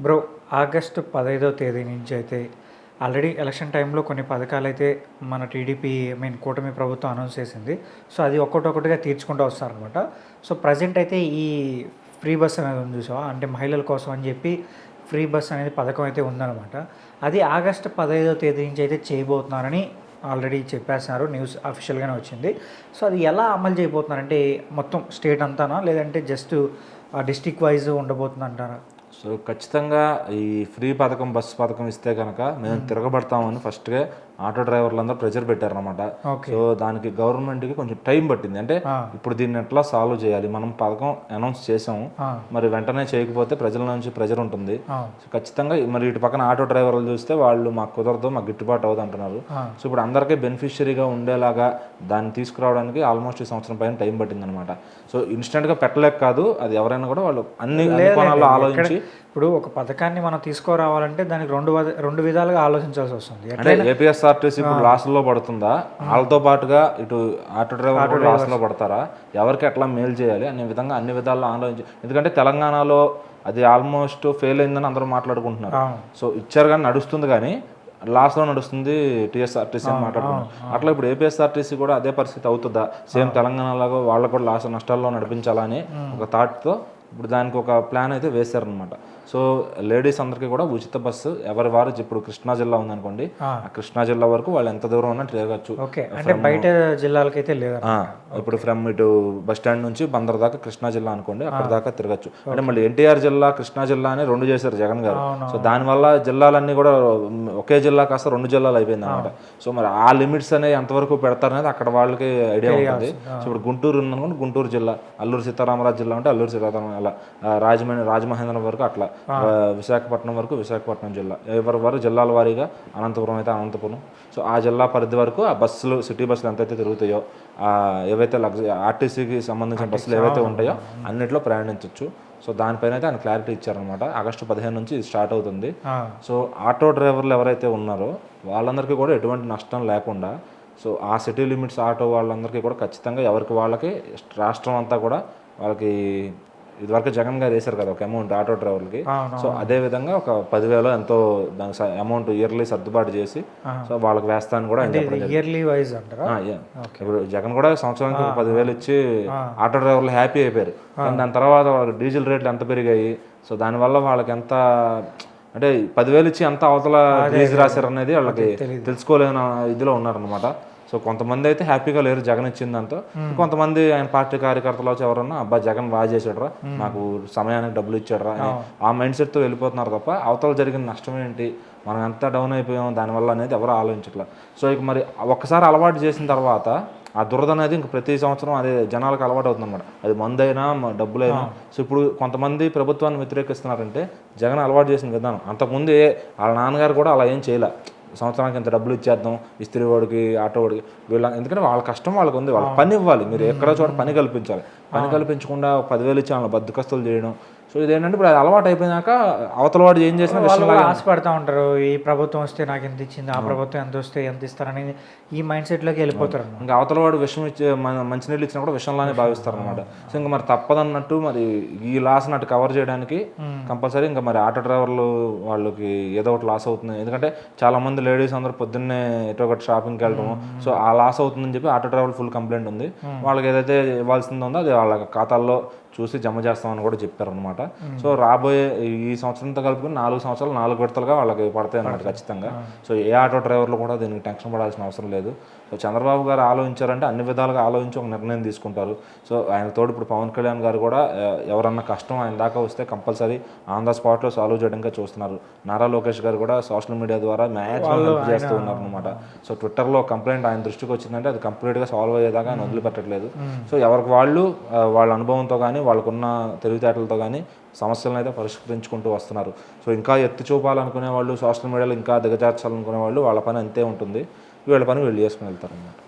Bro, August 15వ తేదీ నుంచి అయితే ఆల్రెడీ ఎలక్షన్ టైంలో కొన్ని పథకాలైతే మన టీడీపీ కూటమి ప్రభుత్వం అనౌన్స్ చేసింది. సో అది ఒక్కొక్కటిగా తీర్చుకుంటూ వస్తారనమాట. సో ప్రజెంట్ అయితే ఈ ఫ్రీ బస్ అనేది ఉంది చూసావా, అంటే మహిళల కోసం అని చెప్పి ఫ్రీ బస్ అనేది పథకం అయితే ఉందన్నమాట. అది ఆగస్టు 15వ తేదీ నుంచి అయితే చేయబోతున్నారని ఆల్రెడీ చెప్పేస్తున్నారు, న్యూస్ అఫీషియల్గానే వచ్చింది. సో అది ఎలా అమలు చేయబోతున్నారంటే మొత్తం స్టేట్ అంతానా, లేదంటే జస్ట్ డిస్టిక్ వైజ్ ఉండబోతుంది అంటారా? సో ఖచ్చితంగా ఈ ఫ్రీ పథకం, బస్సు పథకం ఇస్తే కనుక మేము తిరగబడతామని ఫస్ట్గా ఆటో డ్రైవర్లందరూ ప్రెజర్ పెట్టారనమాట. సో దానికి గవర్నమెంట్కి కొంచెం టైం పట్టింది. అంటే ఇప్పుడు దీన్ని ఎట్లా సాల్వ్ చేయాలి, మనం పథకం అనౌన్స్ చేసాము, మరి వెంటనే చేయకపోతే ప్రజల నుంచి ప్రెజర్ ఉంటుంది. సో ఖచ్చితంగా మరి ఇటు పక్కన ఆటో డ్రైవర్లు చూస్తే వాళ్ళు మాకు కుదరదు, మాకు గిట్టుబాటు అవ్వదు అంటున్నారు. సో ఇప్పుడు అందరికీ బెనిఫిషియరీగా ఉండేలాగా దాన్ని తీసుకురావడానికి ఆల్మోస్ట్ ఈ సంవత్సరం పైన టైం పట్టింది అనమాట. సో ఇన్స్టెంట్గా పెట్టలేక కాదు, అది ఎవరైనా కూడా వాళ్ళు అన్ని కోణాల్లో ఆలోచించి ఇప్పుడు ఒక పథకాన్ని మనం తీసుకురావాలంటే దానికి రెండు విధాలుగా ఆలోచించాల్సి వస్తుంది. అంటే ఏపీఎస్ఆర్టీసీ ఇప్పుడు లాస్లో పడుతుందా, వాళ్ళతో పాటుగా ఇటు ఆటో డ్రైవర్ లాస్లో పడతారా, ఎవరికి ఎట్లా మేలు చేయాలి అనే విధంగా అన్ని విధాల్లో ఆలోచించి, ఎందుకంటే తెలంగాణలో అది ఆల్మోస్ట్ ఫెయిల్ అయిందని అందరూ మాట్లాడుకుంటున్నారు. సో ఇచ్చారు కానీ నడుస్తుంది, కానీ లాస్ట్లో నడుస్తుంది టీఎస్ఆర్టీసీ అని మాట్లాడుకున్నాం. అట్లా ఇప్పుడు ఏపీఎస్ఆర్టీసీ కూడా అదే పరిస్థితి అవుతుందా, సేమ్ తెలంగాణలాగా వాళ్ళకు కూడా లాస్ట్ నష్టాల్లో నడిపించాలని ఒక థాట్తో ఇప్పుడు దానికి ఒక ప్లాన్ అయితే వేశారనమాట. సో లేడీస్ అందరికీ కూడా ఉచిత బస్సు ఎవరి వారు, ఇప్పుడు కృష్ణా జిల్లా ఉందనుకోండి, ఆ కృష్ణా జిల్లా వరకు వాళ్ళు ఎంత దూరం ఉన్నా తిరగచ్చు. అంటే బయట జిల్లాలకైతే లేదు. ఇప్పుడు ఫ్రమ్ ఇటు బస్ స్టాండ్ నుంచి బందర్ దాకా కృష్ణా జిల్లా అనుకోండి, అక్కడ దాకా తిరగచ్చు. అంటే మళ్ళీ ఎన్టీఆర్ జిల్లా, కృష్ణా జిల్లా అని రెండు చేశారు జగన్ గారు. సో దానివల్ల జిల్లాలన్నీ కూడా ఒకే జిల్లా కాస్త 2 జిల్లాలు అయిపోయింది అనమాట. సో మరి ఆ లిమిట్స్ అనేవి ఎంతవరకు పెడతారనేది అక్కడ వాళ్ళకి ఐడియా ఉంటుంది. సో ఇప్పుడు గుంటూరు ఉందనుకోండి, గుంటూరు జిల్లా, అల్లూరు సీతారామరాజు జిల్లా ఉంటే అల్లూరు సీతారామరాజు, అలా రాజమహేంద్రం వరకు, అట్లా విశాఖపట్నం వరకు విశాఖపట్నం జిల్లా, ఎవరి వారు జిల్లాల వారీగా, అనంతపురం అయితే అనంతపురం. సో ఆ జిల్లా పరిధి వరకు ఆ బస్సులు, సిటీ బస్సులు ఎంతైతే తిరుగుతాయో, ఏవైతే ఆర్టీసీకి సంబంధించిన బస్సులు ఏవైతే ఉంటాయో అన్నిట్లో ప్రయాణించవచ్చు. సో దానిపైన అయితే ఆయన క్లారిటీ ఇచ్చారనమాట. ఆగస్టు 15 నుంచి ఇది స్టార్ట్ అవుతుంది. సో ఆటో డ్రైవర్లు ఎవరైతే ఉన్నారో వాళ్ళందరికీ కూడా ఎటువంటి నష్టం లేకుండా, సో ఆ సిటీ లిమిట్స్ ఆటో వాళ్ళందరికీ కూడా ఖచ్చితంగా ఎవరికి వాళ్ళకి రాష్ట్రం అంతా కూడా వాళ్ళకి ఇదివరకు జగన్ గారు వేశారు కదా ఒక అమౌంట్ ఆటో డ్రైవర్లకి. సో అదే విధంగా ఒక 10,000 ఎంతో దానికి అమౌంట్ ఇయర్లీ సర్దుబాటు చేసి సో వాళ్ళకి వేస్తాను కూడా ఇయర్లీ వైజ్ అంటారా. ఇప్పుడు జగన్ కూడా సంవత్సరానికి 10,000 ఇచ్చి ఆటో డ్రైవర్లు హ్యాపీ అయిపోయారు. కానీ దాని తర్వాత వాళ్ళకి డీజిల్ రేట్లు ఎంత పెరిగాయి, సో దానివల్ల వాళ్ళకి ఎంత, అంటే 10,000 ఇచ్చి ఎంత అవతల డీజిల్ రాశారు అనేది వాళ్ళకి తెలుసుకోలేని ఇదిలో ఉన్నారనమాట. సో కొంతమంది అయితే హ్యాపీగా లేరు జగన్ ఇచ్చిందంతా. కొంతమంది ఆయన పార్టీ కార్యకర్తలు వచ్చి ఎవరన్నా అబ్బా జగన్ బాగా చేసాడరా, నాకు సమయానికి డబ్బులు ఇచ్చాడరా అని ఆ మైండ్ సెట్తో వెళ్ళిపోతున్నారు తప్ప అవతల జరిగిన నష్టం ఏంటి, మనం ఎంత డౌన్ అయిపోయాం దానివల్ల అనేది ఎవరు ఆలోచించట్లా. సో ఇక మరి ఒక్కసారి అలవాటు చేసిన తర్వాత ఆ దురద అనేది ఇంక ప్రతి సంవత్సరం అదే జనాలకు అలవాటు అవుతుంది అనమాట. అది మందైనా డబ్బులైనా. సో ఇప్పుడు కొంతమంది ప్రభుత్వాన్ని వ్యతిరేకిస్తున్నారంటే జగన్ అలవాటు చేసిన విధానం. అంతకుముందు వాళ్ళ నాన్నగారు కూడా అలా ఏం చేయలే, సంవత్సరానికి ఇంత డబ్బులు ఇచ్చేద్దాం ఇస్త్రీ వాడికి, ఆటో వాడికి, వీళ్ళ, ఎందుకంటే వాళ్ళ కష్టం వాళ్ళకి ఉంది, వాళ్ళకి పని ఇవ్వాలి. మీరు ఎక్కడ చోట పని కల్పించాలి. పని కల్పించకుండా 10,000 ఇచ్చి వాళ్ళని బద్దకస్తులు చేయడం. సో ఇదేంటంటే ఇప్పుడు అది అలవాటు అయిపోయినాక అవతల వాడు ఏం చేసినా ఆశపడతా ఉంటారు, ఈ ప్రభుత్వం వస్తే నాకు ఎంత ఇచ్చింది, ఆ ప్రభుత్వం ఎంత వస్తే ఎంత ఇస్తారనేది ఈ మైండ్ సెట్లోకి వెళ్ళిపోతారు. ఇంకా అవతల వాడు విషం ఇచ్చి మంచినీళ్ళు ఇచ్చినా కూడా విషంలానే భావిస్తారు అనమాట. సో ఇంకా మరి తప్పదన్నట్టు మరి ఈ లాస్ నట్టు కవర్ చేయడానికి కంపల్సరీ ఇంకా మరి ఆటో డ్రైవర్లు వాళ్ళకి ఏదో ఒకటి లాస్ అవుతుంది. ఎందుకంటే చాలా మంది లేడీస్ అందరూ పొద్దున్నే ఎటో ఒకటి షాపింగ్కి వెళ్ళడము, సో ఆ లాస్ అవుతుందని చెప్పి ఆటో డ్రైవర్ ఫుల్ కంప్లైంట్ ఉంది. వాళ్ళకి ఏదైతే ఇవ్వాల్సిందో ఉందో అది వాళ్ళ ఖాతాల్లో చూసి జమ చేస్తామని కూడా చెప్పారనమాట. సో రాబోయే ఈ సంవత్సరంతో కలుపుకుని 4 సంవత్సరాలు 4 విడతలుగా వాళ్ళకి పడతాయి అన్నమాట ఖచ్చితంగా. సో ఏ ఆటో డ్రైవర్లు కూడా దీనికి టెన్షన్ పడాల్సిన అవసరం లేదు. సో చంద్రబాబు గారు ఆలోచించారంటే అన్ని విధాలుగా ఆలోచించి ఒక నిర్ణయం తీసుకుంటారు. సో ఆయన తోడు ఇప్పుడు పవన్ కళ్యాణ్ గారు కూడా ఎవరన్నా కష్టం ఆయన దాకా వస్తే కంపల్సరీ ఆన్ ద స్పాట్లో సాల్వ్ చేయడానికి చూస్తున్నారు. నారా లోకేష్ గారు కూడా సోషల్ మీడియా ద్వారా మ్యాక్సిమం హెల్ప్ చేస్తూ ఉన్నారు అనమాట. సో ట్విట్టర్లో కంప్లైంట్ ఆయన దృష్టికి వచ్చిందంటే అది కంప్లీట్గా సాల్వ్ అయ్యేదాకా ఆయన వదిలిపెట్టట్లేదు. సో ఎవరికి వాళ్ళు వాళ్ళ అనుభవంతో కానీ వాళ్ళకున్న తెలివితేటలతో కానీ సమస్యలను అయితే పరిష్కరించుకుంటూ వస్తున్నారు. సో ఇంకా ఎత్తి చూపాలనుకునే వాళ్ళు, సోషల్ మీడియాలో ఇంకా దిగజార్చాలనుకునే వాళ్ళు, వాళ్ళ పని అంతే ఉంటుంది, వీళ్ళ పని వీళ్ళు చేసుకుని వెళ్తారు అన్నమాట.